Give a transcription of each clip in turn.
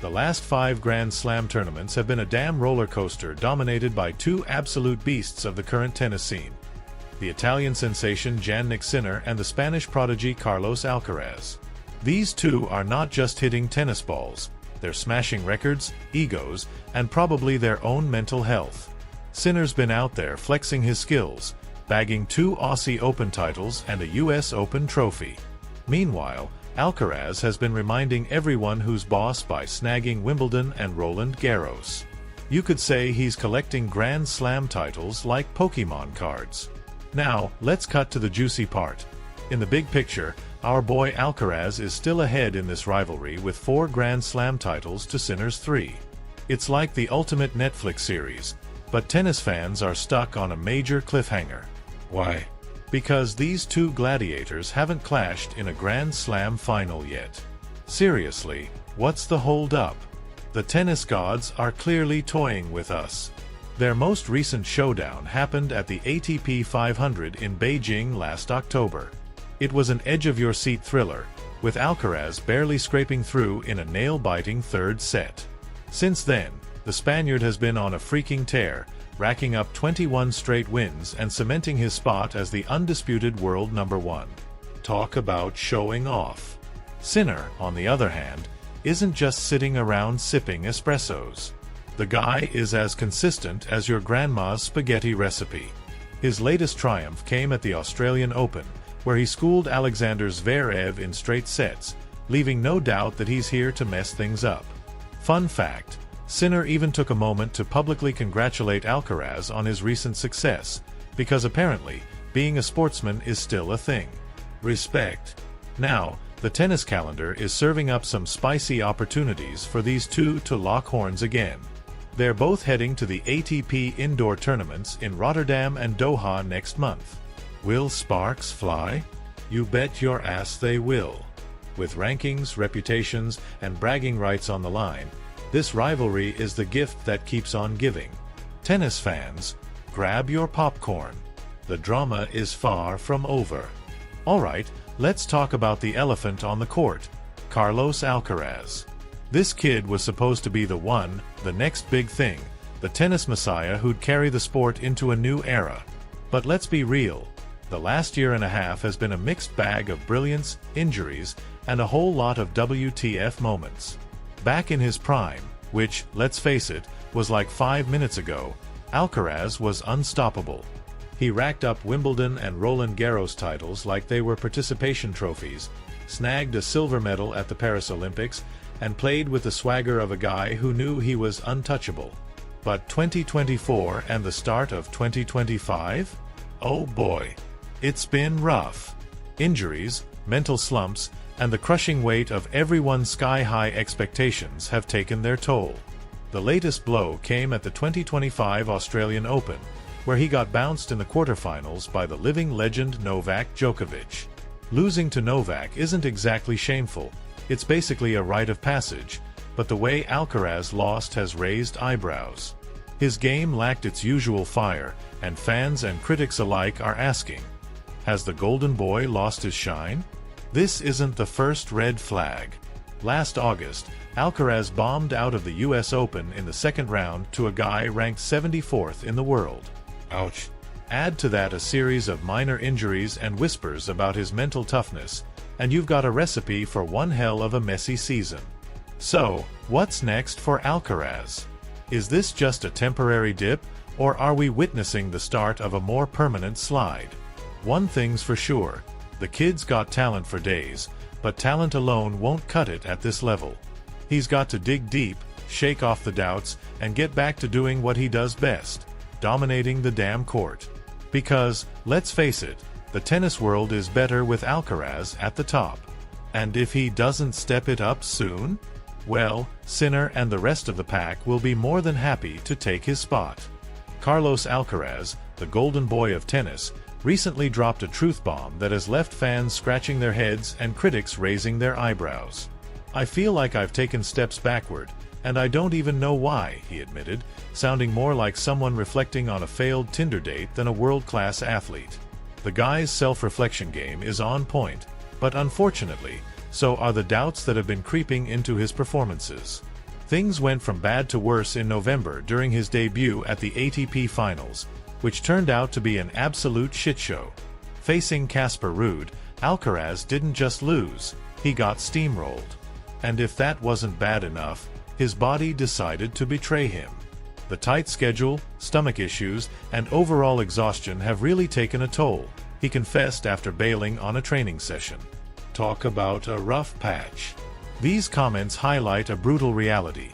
The last 5 Grand Slam tournaments have been a damn roller coaster dominated by 2 absolute beasts of the current tennis scene. The Italian sensation Jannik Sinner and the Spanish prodigy Carlos Alcaraz. These two are not just hitting tennis balls, they're smashing records, egos, and probably their own mental health. Sinner's been out there flexing his skills, bagging 2 Aussie Open titles and a US Open trophy. Meanwhile, Alcaraz has been reminding everyone who's boss by snagging Wimbledon and Roland Garros. You could say he's collecting Grand Slam titles like Pokemon cards. Now, let's cut to the juicy part. In the big picture, our boy Alcaraz is still ahead in this rivalry with 4 Grand Slam titles to Sinner's 3. It's like the ultimate Netflix series, but tennis fans are stuck on a major cliffhanger. Why? Because these 2 gladiators haven't clashed in a Grand Slam final yet. Seriously, what's the hold-up? The tennis gods are clearly toying with us. Their most recent showdown happened at the ATP 500 in Beijing last October. It was an edge-of-your-seat thriller, with Alcaraz barely scraping through in a nail-biting 3rd set. Since then, the Spaniard has been on a freaking tear, racking up 21 straight wins and cementing his spot as the undisputed world number 1. Talk about showing off. Sinner, on the other hand, isn't just sitting around sipping espressos. The guy is as consistent as your grandma's spaghetti recipe. His latest triumph came at the Australian Open, where he schooled Alexander Zverev in straight sets, leaving no doubt that he's here to mess things up. Fun fact: Sinner even took a moment to publicly congratulate Alcaraz on his recent success, because apparently, being a sportsman is still a thing. Respect. Now, the tennis calendar is serving up some spicy opportunities for these 2 to lock horns again. They're both heading to the ATP indoor tournaments in Rotterdam and Doha next month. Will sparks fly? You bet your ass they will. With rankings, reputations, and bragging rights on the line, this rivalry is the gift that keeps on giving. Tennis fans, grab your popcorn. The drama is far from over. Alright, let's talk about the elephant on the court, Carlos Alcaraz. This kid was supposed to be the next big thing, the tennis messiah who'd carry the sport into a new era. But let's be real, the last year and a half has been a mixed bag of brilliance, injuries, and a whole lot of WTF moments. Back in his prime, which, let's face it, was like 5 minutes ago, Alcaraz was unstoppable. He racked up Wimbledon and Roland Garros titles like they were participation trophies, snagged a silver medal at the Paris Olympics, and played with the swagger of a guy who knew he was untouchable. But 2024 and the start of 2025? Oh boy. It's been rough. Injuries, mental slumps, and the crushing weight of everyone's sky-high expectations have taken their toll. The latest blow came at the 2025 Australian Open, where he got bounced in the quarterfinals by the living legend Novak Djokovic. Losing to Novak isn't exactly shameful, it's basically a rite of passage, but the way Alcaraz lost has raised eyebrows. His game lacked its usual fire, and fans and critics alike are asking, has the golden boy lost his shine? This isn't the first red flag. Last August, Alcaraz bombed out of the US Open in the 2nd round to a guy ranked 74th in the world. Ouch. Add to that a series of minor injuries and whispers about his mental toughness, and you've got a recipe for one hell of a messy season. So, what's next for Alcaraz? Is this just a temporary dip, or are we witnessing the start of a more permanent slide? One thing's for sure, the kid's got talent for days, but talent alone won't cut it at this level. He's got to dig deep, shake off the doubts, and get back to doing what he does best, dominating the damn court. Because, let's face it, the tennis world is better with Alcaraz at the top. And if he doesn't step it up soon? Well, Sinner and the rest of the pack will be more than happy to take his spot. Carlos Alcaraz, the golden boy of tennis, recently dropped a truth bomb that has left fans scratching their heads and critics raising their eyebrows. I feel like I've taken steps backward, and I don't even know why, he admitted, sounding more like someone reflecting on a failed Tinder date than a world-class athlete. The guy's self-reflection game is on point, but unfortunately, so are the doubts that have been creeping into his performances. Things went from bad to worse in November during his debut at the ATP Finals, which turned out to be an absolute shitshow. Facing Casper Ruud, Alcaraz didn't just lose, he got steamrolled. And if that wasn't bad enough, his body decided to betray him. The tight schedule, stomach issues, and overall exhaustion have really taken a toll, he confessed after bailing on a training session. Talk about a rough patch. These comments highlight a brutal reality.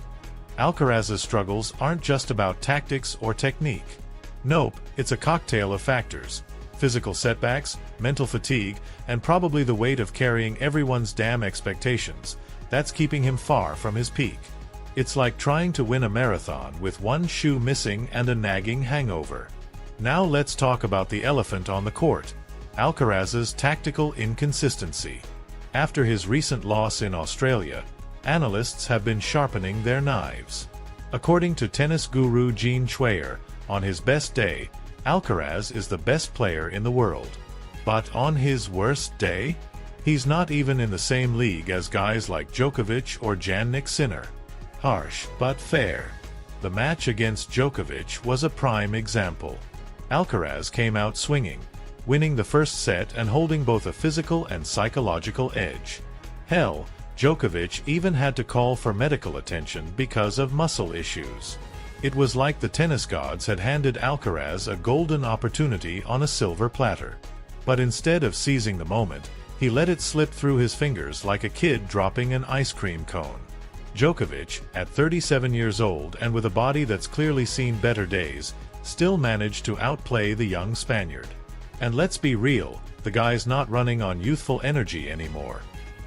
Alcaraz's struggles aren't just about tactics or technique. Nope, it's a cocktail of factors. Physical setbacks, mental fatigue, and probably the weight of carrying everyone's damn expectations. That's keeping him far from his peak. It's like trying to win a marathon with one shoe missing and a nagging hangover. Now let's talk about the elephant on the court, Alcaraz's tactical inconsistency. After his recent loss in Australia, analysts have been sharpening their knives. According to tennis guru Jean Schwayer, on his best day, Alcaraz is the best player in the world. But on his worst day? He's not even in the same league as guys like Djokovic or Jannik Sinner. Harsh, but fair. The match against Djokovic was a prime example. Alcaraz came out swinging, winning the first set and holding both a physical and psychological edge. Hell, Djokovic even had to call for medical attention because of muscle issues. It was like the tennis gods had handed Alcaraz a golden opportunity on a silver platter. But instead of seizing the moment, he let it slip through his fingers like a kid dropping an ice cream cone. Djokovic, at 37 years old and with a body that's clearly seen better days, still managed to outplay the young Spaniard. And let's be real, the guy's not running on youthful energy anymore.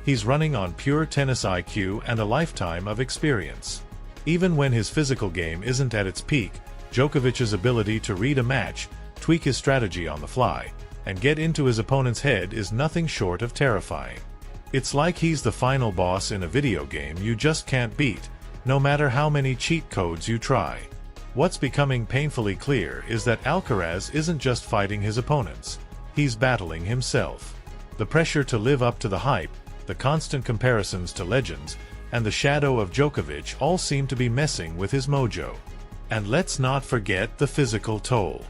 He's running on pure tennis IQ and a lifetime of experience. Even when his physical game isn't at its peak, Djokovic's ability to read a match, tweak his strategy on the fly, and get into his opponent's head is nothing short of terrifying. It's like he's the final boss in a video game you just can't beat, no matter how many cheat codes you try. What's becoming painfully clear is that Alcaraz isn't just fighting his opponents, he's battling himself. The pressure to live up to the hype, the constant comparisons to legends, and the shadow of Djokovic all seem to be messing with his mojo. And let's not forget the physical toll.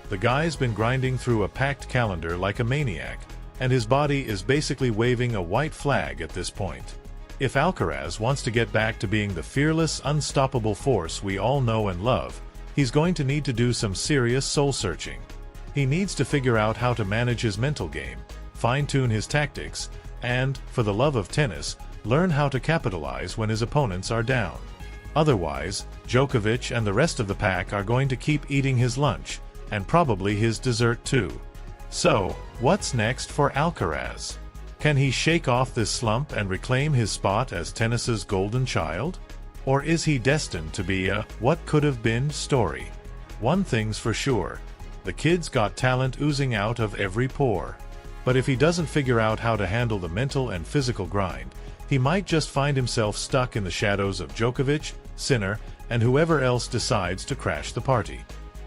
The guy's been grinding through a packed calendar like a maniac, and his body is basically waving a white flag at this point. If Alcaraz wants to get back to being the fearless, unstoppable force we all know and love, he's going to need to do some serious soul-searching. He needs to figure out how to manage his mental game, fine-tune his tactics, and, for the love of tennis, learn how to capitalize when his opponents are down. Otherwise, Djokovic and the rest of the pack are going to keep eating his lunch, and probably his dessert too. So, what's next for Alcaraz? Can he shake off this slump and reclaim his spot as tennis's golden child? Or is he destined to be a what-could-have-been story? One thing's for sure, the kid's got talent oozing out of every pore. But if he doesn't figure out how to handle the mental and physical grind, he might just find himself stuck in the shadows of Djokovic, Sinner, and whoever else decides to crash the party.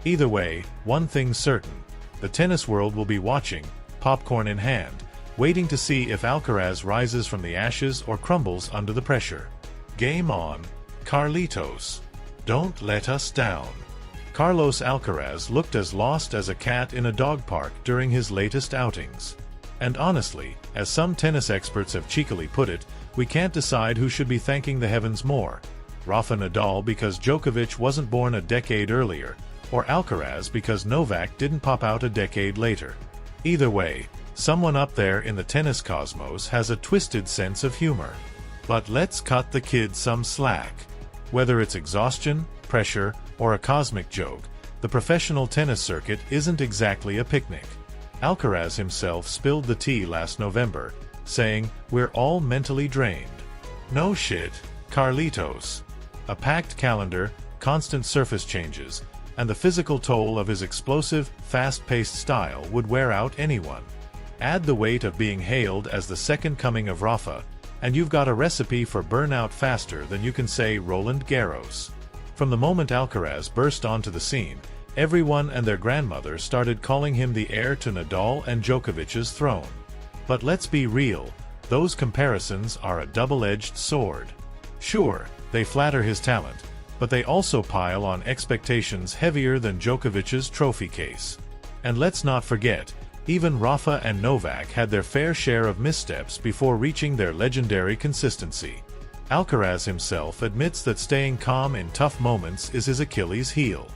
Either way, one thing's certain, the tennis world will be watching, popcorn in hand, waiting to see if Alcaraz rises from the ashes or crumbles under the pressure. Game on, Carlitos. Don't let us down. Carlos Alcaraz looked as lost as a cat in a dog park during his latest outings. And honestly, as some tennis experts have cheekily put it, we can't decide who should be thanking the heavens more. Rafa Nadal because Djokovic wasn't born a decade earlier, or Alcaraz because Novak didn't pop out a decade later. Either way, someone up there in the tennis cosmos has a twisted sense of humor. But let's cut the kid some slack. Whether it's exhaustion, pressure, or a cosmic joke, the professional tennis circuit isn't exactly a picnic. Alcaraz himself spilled the tea last November, saying, "We're all mentally drained." No shit, Carlitos. A packed calendar, constant surface changes, and the physical toll of his explosive, fast-paced style would wear out anyone. Add the weight of being hailed as the second coming of Rafa, and you've got a recipe for burnout faster than you can say Roland Garros. From the moment Alcaraz burst onto the scene, everyone and their grandmother started calling him the heir to Nadal and Djokovic's throne. But let's be real, those comparisons are a double-edged sword. Sure, They flatter his talent, but they also pile on expectations heavier than Djokovic's trophy case. And let's not forget, even Rafa and Novak had their fair share of missteps before reaching their legendary consistency. Alcaraz himself admits that staying calm in tough moments is his Achilles heel.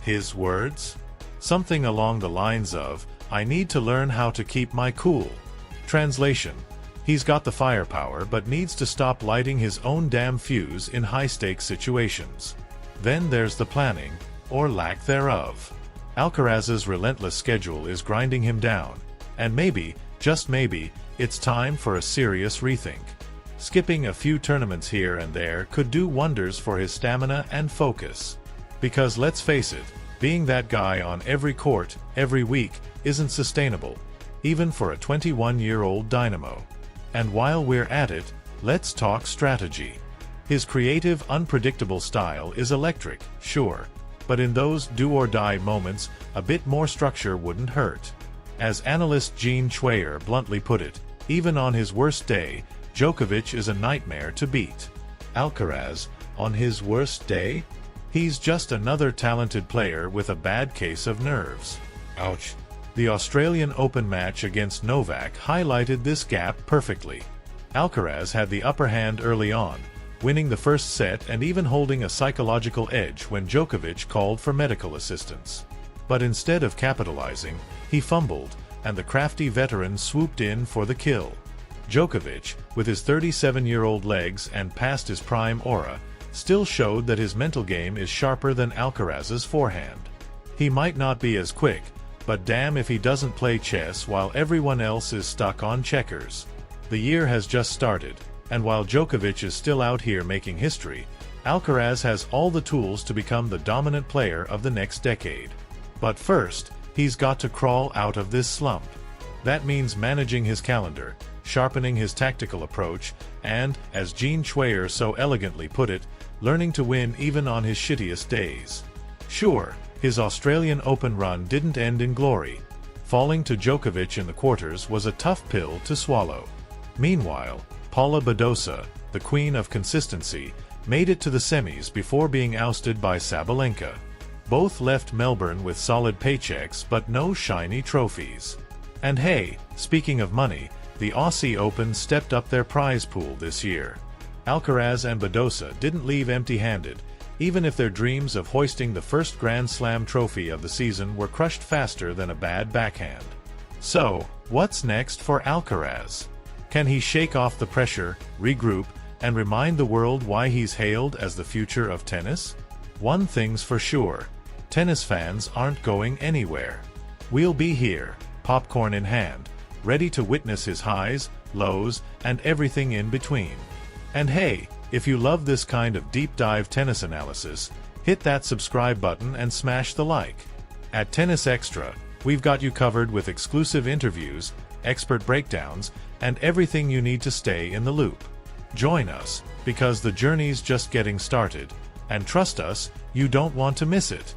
His words? Something along the lines of, "I need to learn how to keep my cool." Translation: he's got the firepower but needs to stop lighting his own damn fuse in high-stakes situations. Then there's the planning, or lack thereof. Alcaraz's relentless schedule is grinding him down, and maybe, just maybe, it's time for a serious rethink. Skipping a few tournaments here and there could do wonders for his stamina and focus. Because let's face it, being that guy on every court, every week, isn't sustainable, even for a 21-year-old dynamo. And while we're at it, let's talk strategy. His creative, unpredictable style is electric, sure, but in those do-or-die moments, a bit more structure wouldn't hurt. As analyst Gene Schwayer bluntly put it, even on his worst day, Djokovic is a nightmare to beat. Alcaraz, on his worst day? He's just another talented player with a bad case of nerves. Ouch. The Australian Open match against Novak highlighted this gap perfectly. Alcaraz had the upper hand early on, winning the first set and even holding a psychological edge when Djokovic called for medical assistance. But instead of capitalizing, he fumbled, and the crafty veteran swooped in for the kill. Djokovic, with his 37-year-old legs and past his prime aura, still showed that his mental game is sharper than Alcaraz's forehand. He might not be as quick, but damn if he doesn't play chess while everyone else is stuck on checkers. The year has just started, and while Djokovic is still out here making history, Alcaraz has all the tools to become the dominant player of the next decade. But first, he's got to crawl out of this slump. That means managing his calendar, sharpening his tactical approach, and, as Gene Schwayer so elegantly put it, learning to win even on his shittiest days. Sure, his Australian Open run didn't end in glory. Falling to Djokovic in the quarters was a tough pill to swallow. Meanwhile, Paula Badosa, the queen of consistency, made it to the semis before being ousted by Sabalenka. Both left Melbourne with solid paychecks but no shiny trophies. And hey, speaking of money, the Aussie Open stepped up their prize pool this year. Alcaraz and Badosa didn't leave empty-handed, even if their dreams of hoisting the first Grand Slam trophy of the season were crushed faster than a bad backhand. So, what's next for Alcaraz? Can he shake off the pressure, regroup, and remind the world why he's hailed as the future of tennis? One thing's for sure, tennis fans aren't going anywhere. We'll be here, popcorn in hand, ready to witness his highs, lows, and everything in between. And hey, if you love this kind of deep-dive tennis analysis, hit that subscribe button and smash the like. At Tennis Extra, we've got you covered with exclusive interviews, expert breakdowns, and everything you need to stay in the loop. Join us, because the journey's just getting started, and trust us, you don't want to miss it.